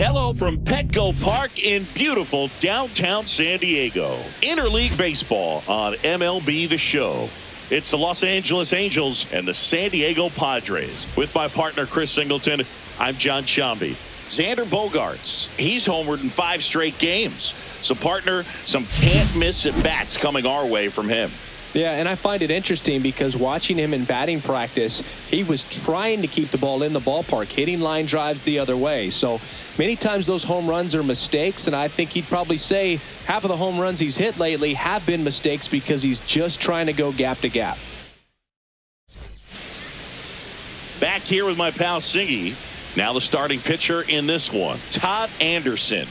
Hello from Petco Park in beautiful downtown San Diego. Interleague Baseball on MLB The Show. It's the Los Angeles Angels and the San Diego Padres. With my partner, Chris Singleton, I'm John Sciambi. Xander Bogaerts, he's homered in 5 straight games. So, partner, some can't-miss at-bats coming our way from him. Yeah, and I find it interesting because watching him in batting practice, he was trying to keep the ball in the ballpark, hitting line drives the other way. So many times those home runs are mistakes, and I think he'd probably say half of the home runs he's hit lately have been mistakes because he's just trying to go gap to gap. Back here with my pal Singy. Now the starting pitcher in this one, Todd Anderson.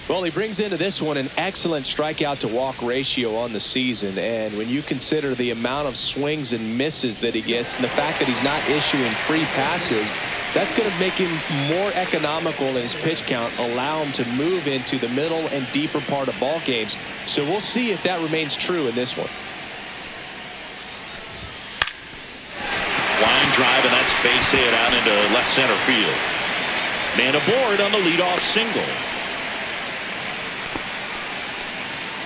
Well, he brings into this one an excellent strikeout to walk ratio on the season. And when you consider the amount of swings and misses that he gets and the fact that he's not issuing free passes, that's going to make him more economical in his pitch count, allow him to move into the middle and deeper part of ball games. So we'll see if that remains true in this one. Line drive, and that's base hit out into left center field. Man aboard on the leadoff single.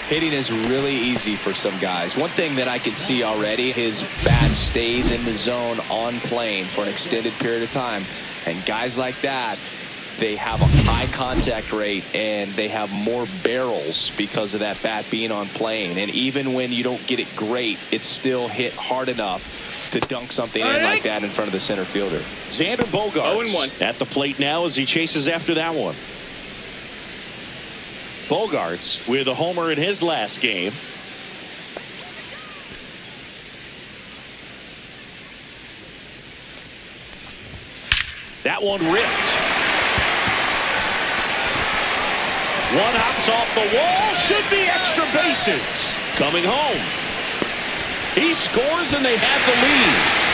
Hitting is really easy for some guys. One thing that I can see already, his bat stays in the zone on plane for an extended period of time. And guys like that, they have a high contact rate and they have more barrels because of that bat being on plane. And even when you don't get it great, it's still hit hard enough to dunk something in like that in front of the center fielder. Xander Bogaerts at the plate now as he chases after that one. Bogaerts with a homer in his last game. That one ripped. One hops off the wall. Should be extra bases. Coming home. He scores and they have the lead.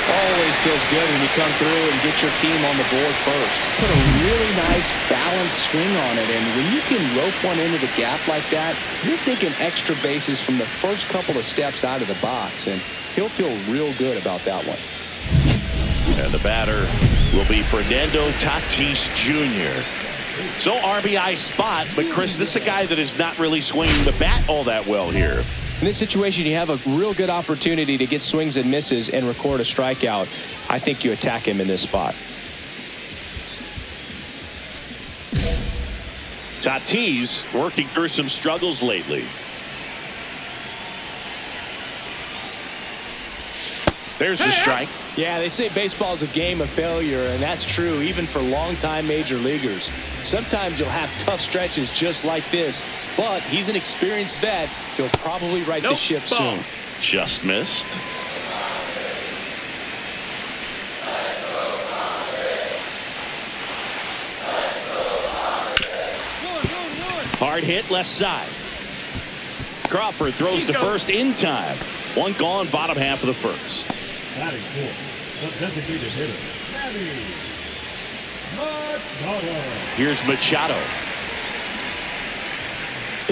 Always feels good when you come through and get your team on the board first. Put a really nice balanced swing on it, and when you can rope one into the gap like that, you're thinking extra bases from the first couple of steps out of the box, and he'll feel real good about that one. And the batter will be Fernando Tatis Jr. So RBI spot, but Chris, this is a guy that is not really swinging the bat all that well here. In this situation, you have a real good opportunity to get swings and misses and record a strikeout. I think you attack him in this spot. Tatis working through some struggles lately. There's the strike. Yeah, they say baseball is a game of failure, and that's true even for longtime major leaguers. Sometimes you'll have tough stretches just like this, but he's an experienced vet. He'll probably right the ship soon. Just missed. Hard hit left side. Crawford throws to first in time. One gone, bottom half of the first. Batting fourth, the designated hitter, Machado. Here's Machado.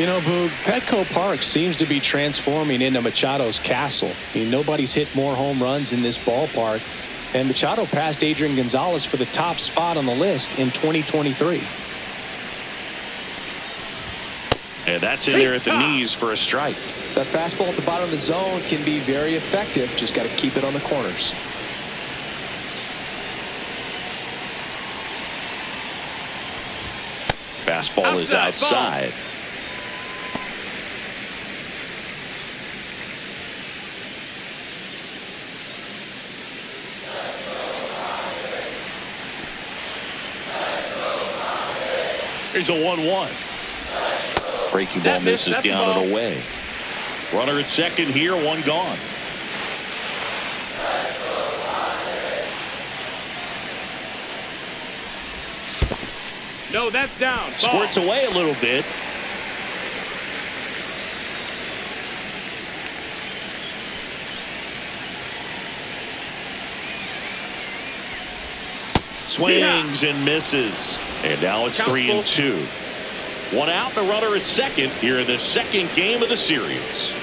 You know, Boog, Petco Park seems to be transforming into Machado's castle. I mean, nobody's hit more home runs in this ballpark. And Machado passed Adrian Gonzalez for the top spot on the list in 2023. And that's in there at the knees for a strike. That fastball at the bottom of the zone can be very effective. Just got to keep it on the corners. Fastball is outside. Here's a 1-1. Breaking ball misses down and away. Runner at second here, one gone. No, that's down. Squirts away a little bit. Swings and misses. And now it's 3-2. One out, the runner at second here in the second game of the series.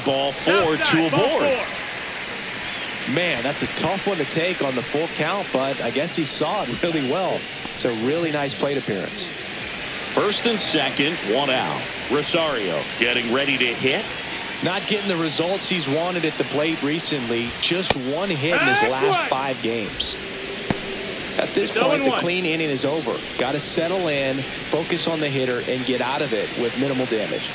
And ball 4 to a board. Man, that's a tough one to take on the full count, but I guess he saw it really well. It's a really nice plate appearance. First and second, 1 out. Rosario getting ready to hit. Not getting the results he's wanted at the plate recently. Just 1 hit in his last 5 games. At this point, the clean inning is over. Got to settle in, focus on the hitter, and get out of it with minimal damage.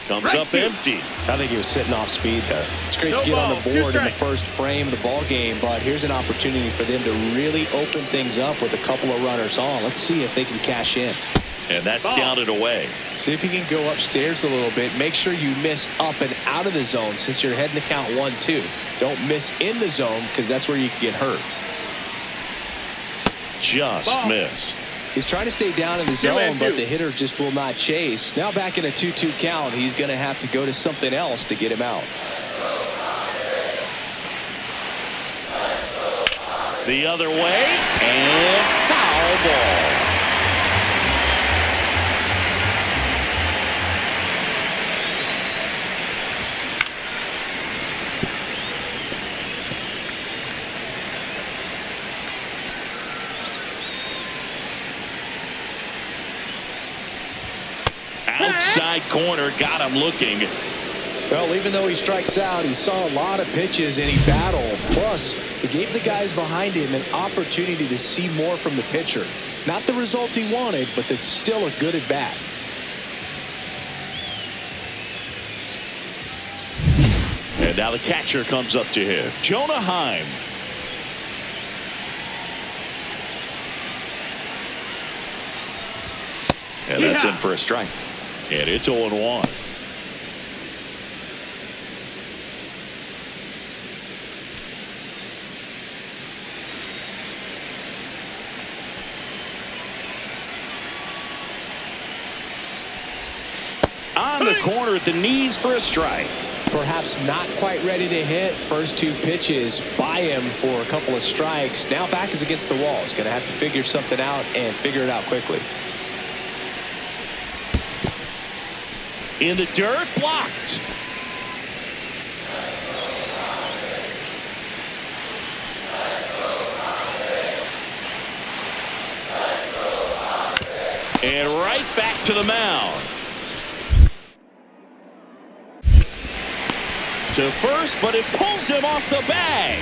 Comes up empty. I think he was sitting off speed there. It's great to get on the board in the first frame of the ball game, but here's an opportunity for them to really open things up with a couple of runners on. Let's see if they can cash in. And that's down and away. See if you can go upstairs a little bit. Make sure you miss up and out of the zone since you're heading to count 1-2. Don't miss in the zone because that's where you can get hurt. Just missed. He's trying to stay down in the zone, but the hitter just will not chase. Now back in a 2-2 count, he's going to have to go to something else to get him out. The other way, and foul ball. Outside corner, got him looking. Well, even though he strikes out, he saw a lot of pitches and he battled. Plus, he gave the guys behind him an opportunity to see more from the pitcher. Not the result he wanted, but that's still a good at bat. And now the catcher comes up to him, Jonah Heim. And that's in for a strike. And it's 0-1. On the corner at the knees for a strike. Perhaps not quite ready to hit. First 2 pitches by him for a couple of strikes. Now back is against the wall. He's going to have to figure something out and figure it out quickly. In the dirt, blocked. And right back to the mound. To first, but it pulls him off the bag.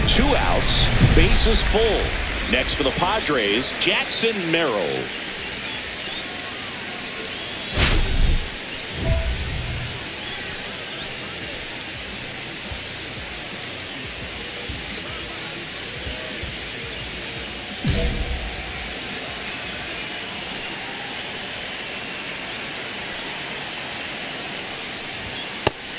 2 outs, bases full. Next for the Padres, Jackson Merrill.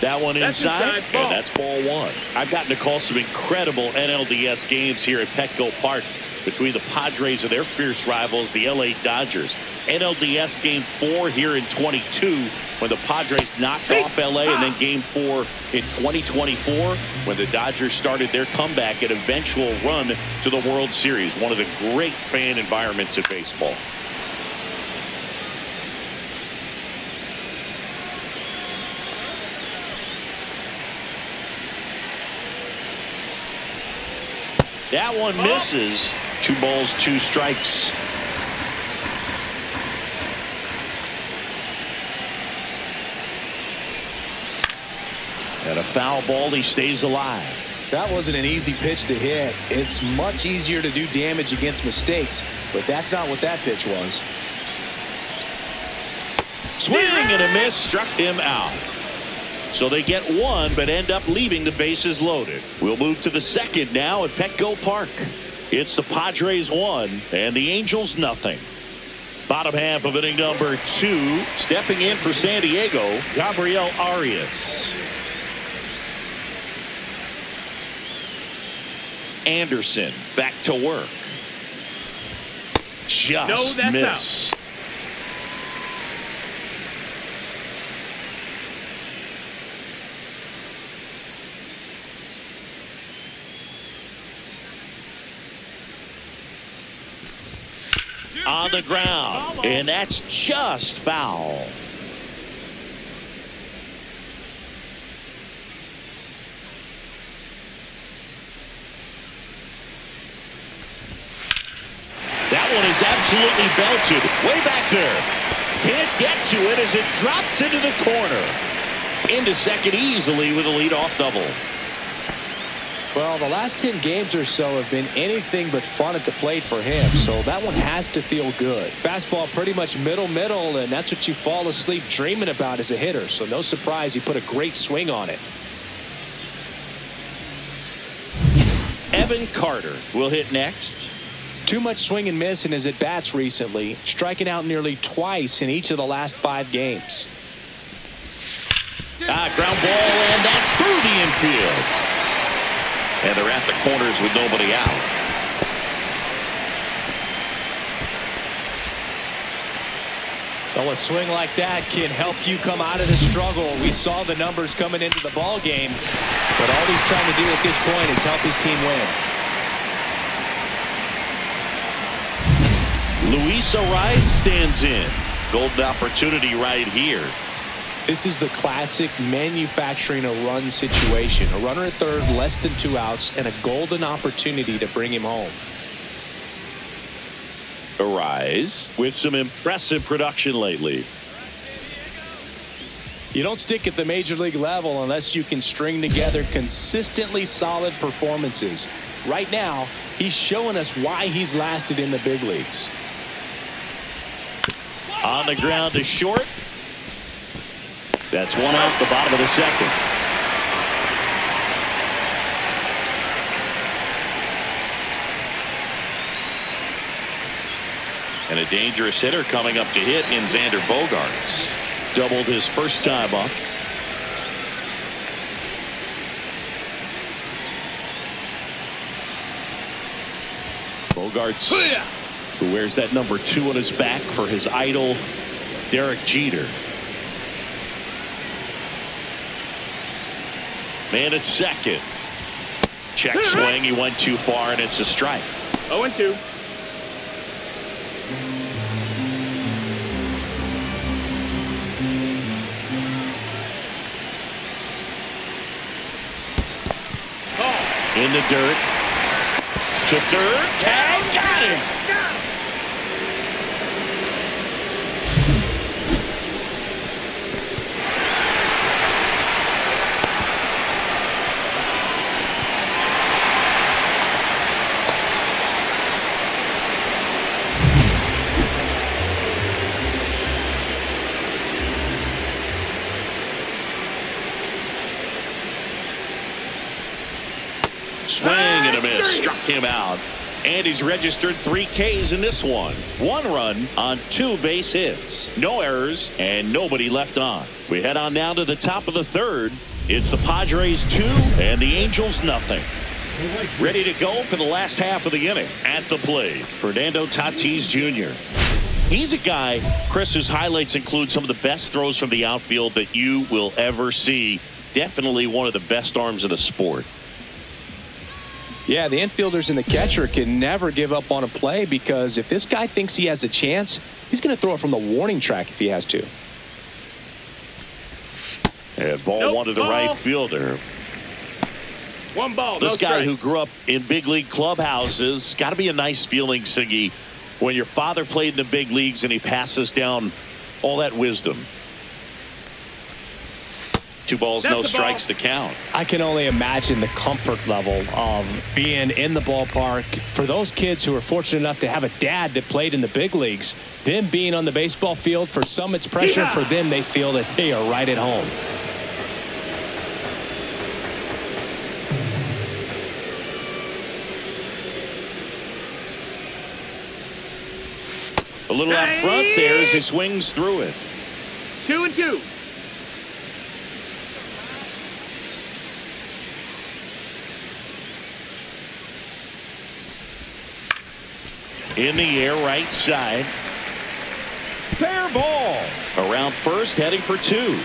That one inside, and that's ball 1. I've gotten to call some incredible NLDS games here at Petco Park between the Padres and their fierce rivals, the L.A. Dodgers. NLDS Game 4 here in 22 when the Padres knocked off L.A. and then Game 4 in 2024 when the Dodgers started their comeback and eventual run to the World Series. One of the great fan environments in baseball. That one misses. 2 balls, 2 strikes. And a foul ball. He stays alive. That wasn't an easy pitch to hit. It's much easier to do damage against mistakes, but that's not what that pitch was. Swing and a miss, struck him out. So they get 1, but end up leaving the bases loaded. We'll move to the second now at Petco Park. It's the Padres 1 and the Angels nothing. Bottom half of inning number 2. Stepping in for San Diego, Gabriel Arias. Anderson back to work. Just missed. on the ground, and that's just foul. That one is absolutely belted. Way back there. Can't get to it as it drops into the corner. Into second easily with a leadoff double. Well, the last 10 games or so have been anything but fun at the plate for him, so that one has to feel good. Fastball pretty much middle, and that's what you fall asleep dreaming about as a hitter, so no surprise he put a great swing on it. Evan Carter will hit next. Too much swing and miss in his at-bats recently, striking out nearly twice in each of the last 5 games. Ground ball, and that's through the infield. And they're at the corners with nobody out. Well, a swing like that can help you come out of the struggle. We saw the numbers coming into the ball game, but all he's trying to do at this point is help his team win. Luis Ariz stands in. Golden opportunity right here. This is the classic manufacturing a run situation. A runner at third, less than 2 outs, and a golden opportunity to bring him home. Ariz with some impressive production lately. You don't stick at the major league level unless you can string together consistently solid performances. Right now, he's showing us why he's lasted in the big leagues. On the ground to short. That's one out the bottom of the second. And a dangerous hitter coming up to hit in Xander Bogaerts. Doubled his first time up. Bogaerts, who wears that number 2 on his back for his idol, Derek Jeter. Man at second. Check swing. He went too far, and it's a strike. 0-2. In the dirt. To third. Tag. Got him. Swing and a miss. Struck him out. And he's registered 3 Ks in this one. 1 run on 2 base hits. No errors and nobody left on. We head on down to the top of the third. It's the Padres 2 and the Angels nothing. Ready to go for the last half of the inning. At the plate, Fernando Tatis Jr. He's a guy, Chris, whose highlights include some of the best throws from the outfield that you will ever see. Definitely one of the best arms in the sport. Yeah, the infielders and the catcher can never give up on a play because if this guy thinks he has a chance, he's going to throw it from the warning track if he has to. And ball one to the right fielder. 1 ball. This no guy strikes. who grew up in big league clubhouses, got to be a nice feeling, Siggy, when your father played in the big leagues and he passes down all that wisdom. 2 balls, no strikes to count. I can only imagine the comfort level of being in the ballpark. For those kids who are fortunate enough to have a dad that played in the big leagues, them being on the baseball field, for some it's pressure. For them, they feel that they are right at home. A little out front there as he swings through it. 2-2. In the air, right side. Fair ball. Around first, heading for 2.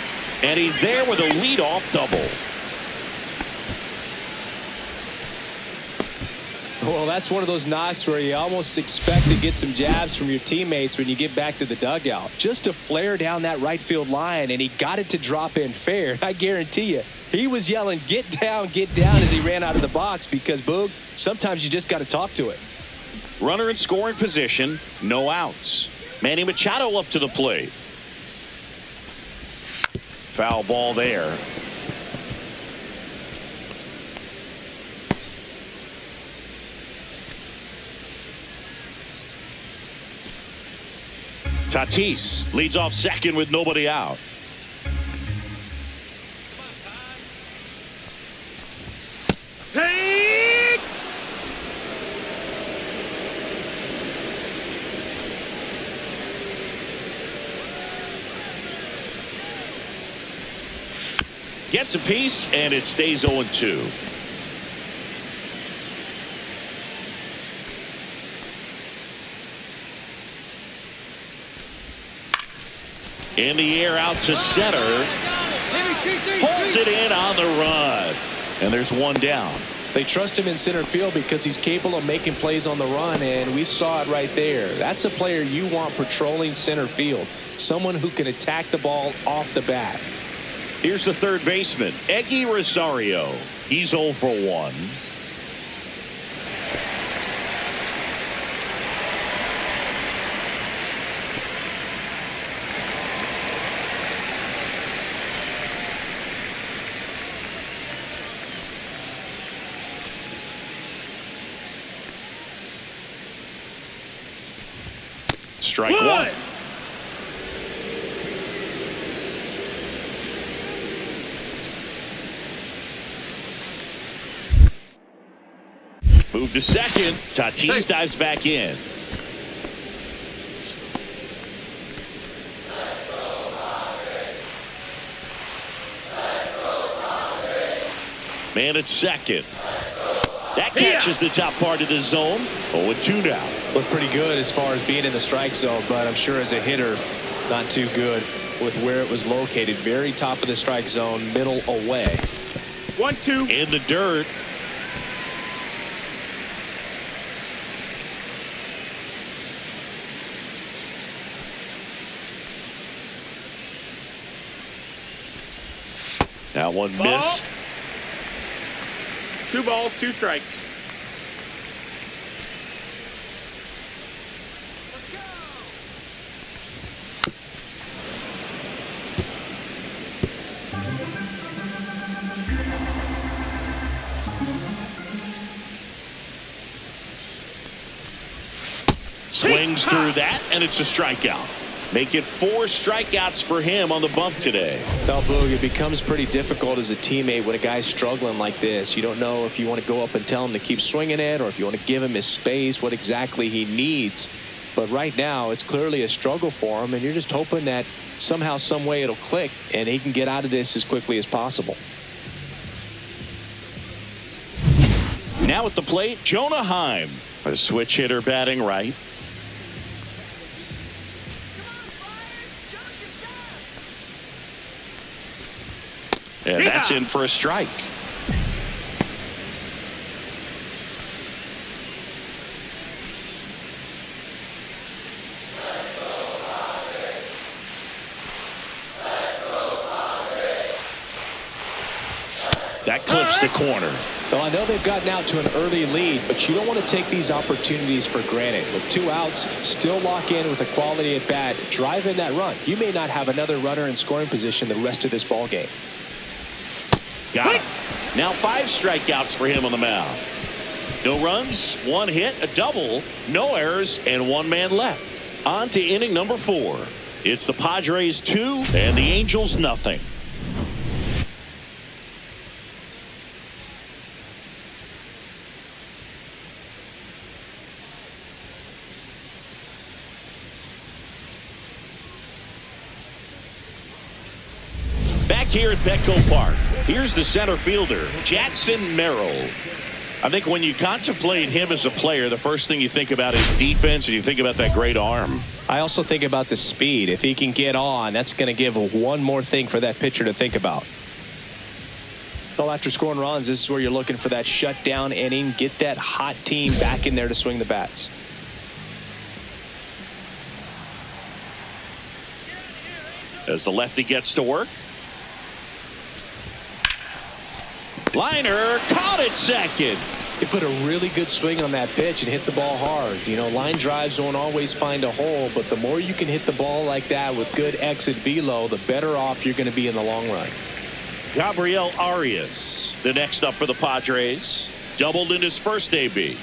And he's there with a leadoff double. Well, that's one of those knocks where you almost expect to get some jabs from your teammates when you get back to the dugout. Just a flare down that right field line, and he got it to drop in fair. I guarantee you, he was yelling, get down, as he ran out of the box because, Boog, sometimes you just got to talk to it. Runner in scoring position, no outs. Manny Machado up to the plate. Foul ball there. Tatis leads off second with nobody out. Hey! Gets a piece, and it stays 0-2. In the air out to center. Holds it in on the run. And there's one down. They trust him in center field because he's capable of making plays on the run, and we saw it right there. That's a player you want patrolling center field. Someone who can attack the ball off the bat. Here's the third baseman, A.K.A. Rosario. He's 0 for 1. Strike one. Move to second. Tatis dives back in. Man at second. That catches the top part of the zone. 0-2 now. Looked pretty good as far as being in the strike zone, but I'm sure as a hitter, not too good with where it was located. Very top of the strike zone, middle away. 1-2. In the dirt. That one missed. 2 balls, 2 strikes. Swings through that, and it's a strikeout. Make it 4 strikeouts for him on the bump today. Well, Boog, it becomes pretty difficult as a teammate when a guy's struggling like this. You don't know if you want to go up and tell him to keep swinging it or if you want to give him his space, what exactly he needs. But right now, it's clearly a struggle for him, and you're just hoping that somehow, some way it'll click, and he can get out of this as quickly as possible. Now at the plate, Jonah Heim, a switch hitter batting right. And that's in for a strike. That clips the corner. Well, I know they've gotten out to an early lead, but you don't want to take these opportunities for granted. With 2 outs, still lock in with a quality at bat, drive in that run. You may not have another runner in scoring position the rest of this ball game. Got it. Now 5 strikeouts for him on the mound. No runs, 1 hit, a double, no errors, and 1 man left. On to inning number 4. It's the Padres 2 and the Angels nothing. Back here at Petco Park, here's the center fielder, Jackson Merrill. I think when you contemplate him as a player, the first thing you think about is defense, and you think about that great arm. I also think about the speed. If he can get on, that's going to give one more thing for that pitcher to think about. Well, after scoring runs, this is where you're looking for that shutdown inning. Get that hot team back in there to swing the bats. As the lefty gets to work. Liner caught at second. He put a really good swing on that pitch and hit the ball hard. You know, line drives won't always find a hole, but the more you can hit the ball like that with good exit velo, the better off you're going to be in the long run. Gabriel Arias, the next up for the Padres, doubled in his first AB.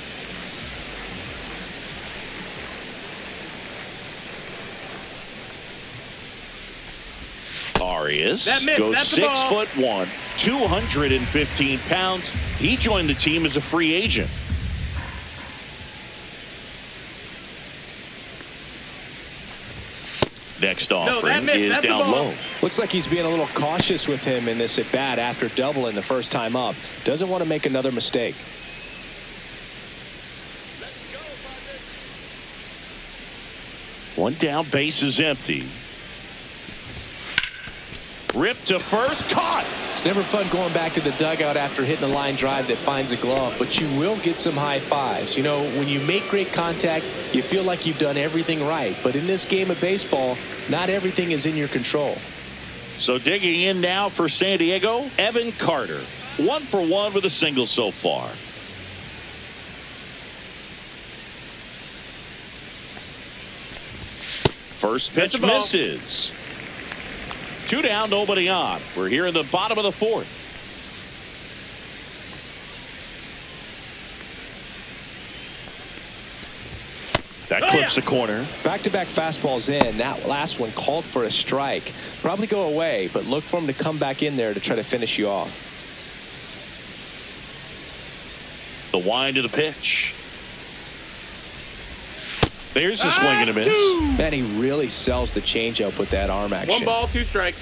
Arias goes 6'1", 215 pounds. He joined the team as a free agent. Next offering is down low. Looks like he's being a little cautious with him in this at bat after doubling the first time up. Doesn't want to make another mistake. One down, base is empty. Ripped to first, caught. It's never fun going back to the dugout after hitting a line drive that finds a glove, but you will get some high fives. You know, when you make great contact, you feel like you've done everything right. But in this game of baseball, not everything is in your control. So digging in now for San Diego, Evan Carter. 1 for 1 with a single so far. First pitch misses. 2 down, nobody on. We're here in the bottom of the 4th. That clips the corner. Back-to-back fastballs in. That last one called for a strike. Probably go away, but look for him to come back in there to try to finish you off. The wind of the pitch. There's a swing and a miss. Man, he really sells the changeup with that arm action. 1 ball, 2 strikes.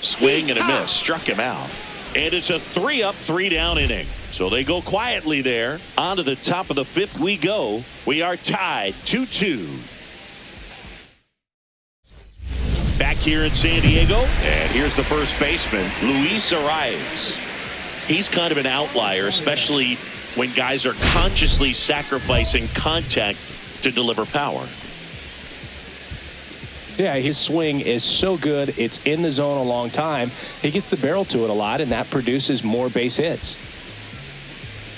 Swing and a miss. Struck him out. And it's a 3-up, 3-down inning. So they go quietly there. On to the top of the 5th we go. We are tied 2-2. Back here in San Diego. And here's the first baseman, Luis Arias. He's kind of an outlier, especially when guys are consciously sacrificing contact to deliver power. Yeah, his swing is so good. It's in the zone a long time. He gets the barrel to it a lot, and that produces more base hits.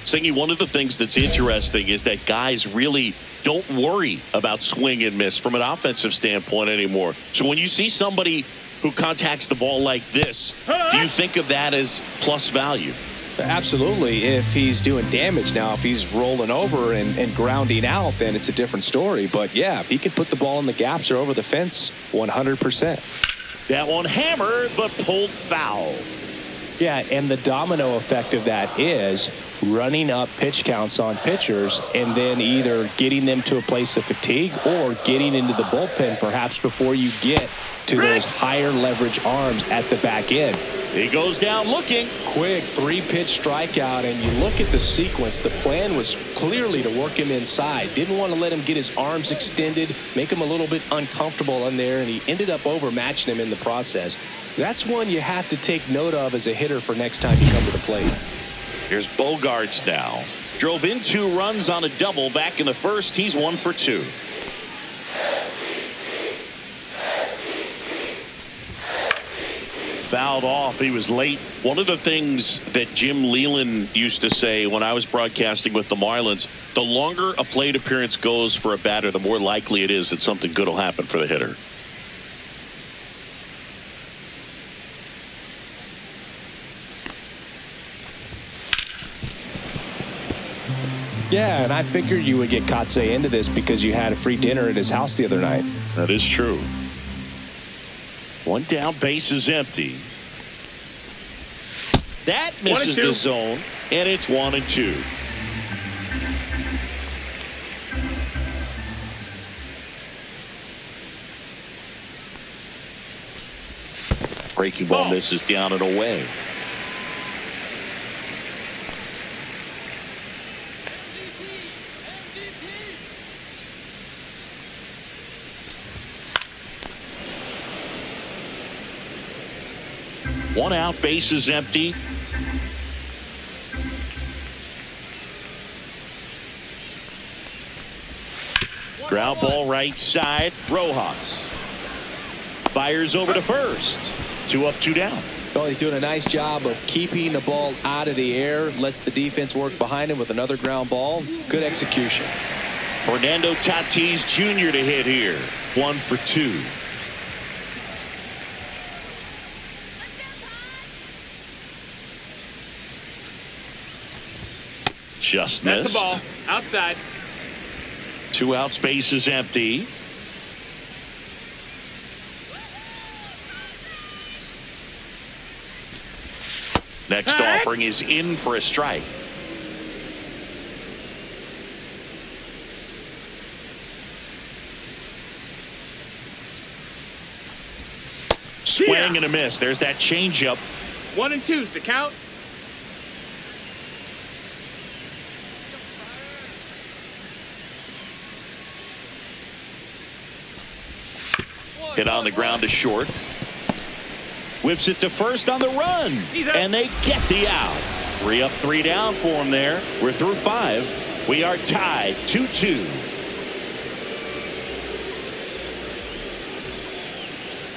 Singy, one of the things that's interesting is that guys really don't worry about swing and miss from an offensive standpoint anymore. So when you see somebody who contacts the ball like this, do you think of that as plus value? Absolutely. If he's doing damage now, if he's rolling over and grounding out, then it's a different story. But yeah, if he can put the ball in the gaps or over the fence, 100%. That one hammered, but pulled foul. Yeah, and the domino effect of that is running up pitch counts on pitchers and then either getting them to a place of fatigue or getting into the bullpen perhaps before you get to those higher leverage arms at the back end. He goes down looking. Quick 3-pitch strikeout, and you look at the sequence. The plan was clearly to work him inside. Didn't want to let him get his arms extended, make him a little bit uncomfortable in there, and he ended up overmatching him in the process. That's one you have to take note of as a hitter for next time you come to the plate. Here's Bogarts now. Drove in 2 runs on a double back in the first. He's 1 for 2. Fouled off. He was late. One of the things that Jim Leland used to say when I was broadcasting with the Marlins, the longer a plate appearance goes for a batter, the more likely it is that something good will happen for the hitter. Yeah, and I figured you would get Kotsay into this because you had a free dinner at his house the other night. That is true. 1 down, base is empty. That misses the zone, and it's 1-2. Breaking ball misses down and away. 1 out, bases empty. Ground ball right side. Rojas fires over to first. 2 up, 2 down. Well, he's doing a nice job of keeping the ball out of the air. Lets the defense work behind him with another ground ball. Good execution. Fernando Tatis Jr. to hit here. 1 for 2. Just That's missed. the ball. Outside. 2 outs, bases empty. Next offering is in for a strike. Swing and a miss. There's that changeup. 1 and 2's the count. Hit on the ground to short. Whips it to first on the run. And they get the out. 3 up, 3 down for him there. We're through 5. We are tied 2-2.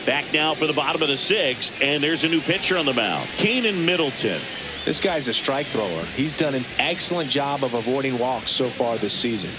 Back now for the bottom of the 6th. And there's a new pitcher on the mound. Keenan Middleton. This guy's a strike thrower. He's done an excellent job of avoiding walks so far this season.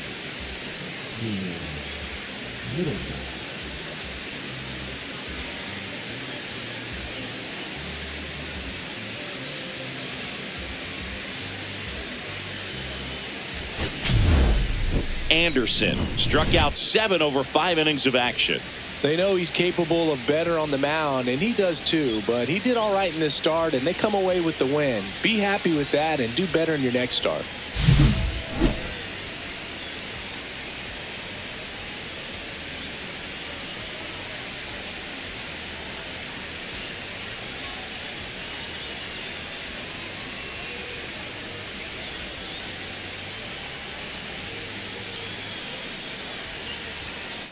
Anderson struck out 7 over 5 innings of action. They know he's capable of better on the mound, and he does too, but he did all right in this start, and they come away with the win. Be happy with that and do better in your next start.